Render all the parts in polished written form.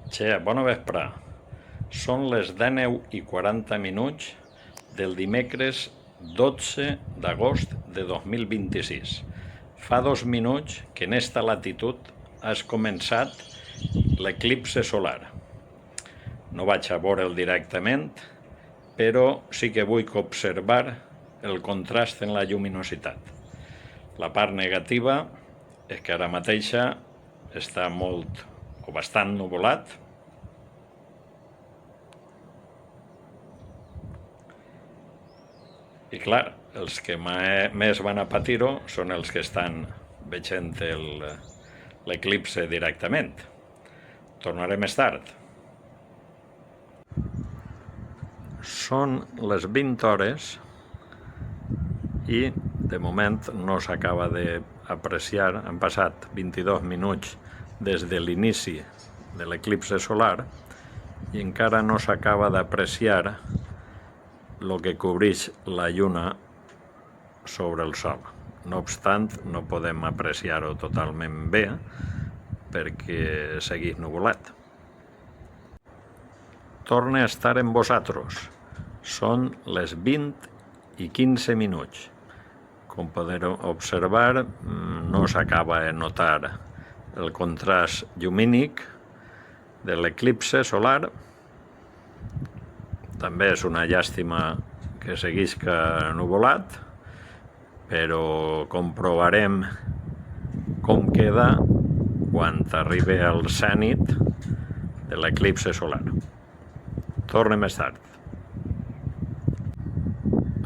Che, bona vesprà. Són les 19:40 del dimecres 12 d'agost de 2026. Fa 2 minuts que en esta latitud has començat l'eclipse solar. No vaig a veure'l directament, però sí que vull observar el contrast en la lluminositat. La part negativa és que ara mateixa està molt o bastant nuvolat, i clar, els que més van a patir-ho són els que estan veient l'eclipse directament. Tornaré més tard. Són les 20 hores i de moment no s'acaba d'apreciar. Han passat 22 minuts des de l'inici de l'eclipse solar i encara no s'acaba d'apreciar el que cobreix la lluna sobre el sol. No obstant, no podem apreciar-ho totalment bé perquè segueix nuvolat. Torne a estar amb vosaltres. Són les 20:15. Com podeu observar, no s'acaba de notar el contrast llumínic de l'eclipse solar. També és una llàstima que seguisca nuvolat, però comprovarem com queda quan arribi al zènit de l'eclipse solar. Torne més tard.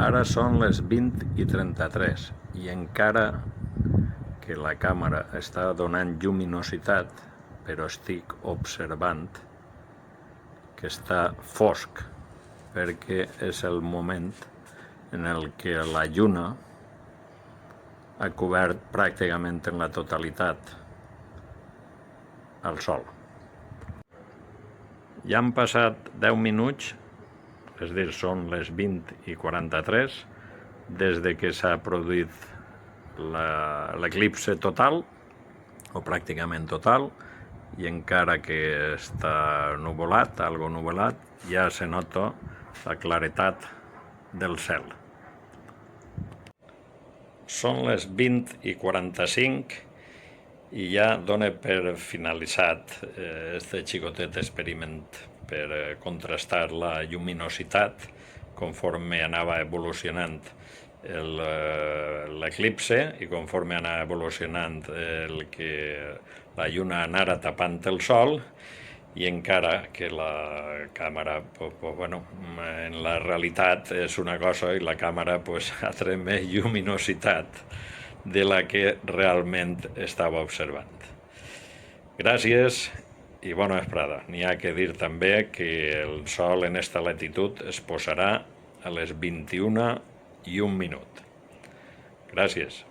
Ara són les 20:33 i encara que la càmera està donant lluminositat, però estic observant que està fosc, perquè és el moment en el que la lluna ha cobert pràcticament en la totalitat el sol. Ja han passat 10 minuts, és a dir, són les 20:43, des de que s'ha produït l'eclipse total, o pràcticament total, i encara que està nuvolat, algo nuvolat, ja se nota la claretat del cel. Són les 20:45 i ja dona per finalitzat este xicotet experiment per contrastar la lluminositat conforme anava evolucionant l'eclipse i conforme anava evolucionant la lluna anara tapant el sol, i encara que la càmera, en la realitat és una cosa i la càmera ha tret més lluminositat de la que realment estava observant. Gràcies i bona vesprada. N'hi ha que dir també que el sol en esta latitud es posarà a les 21:01. Gràcies.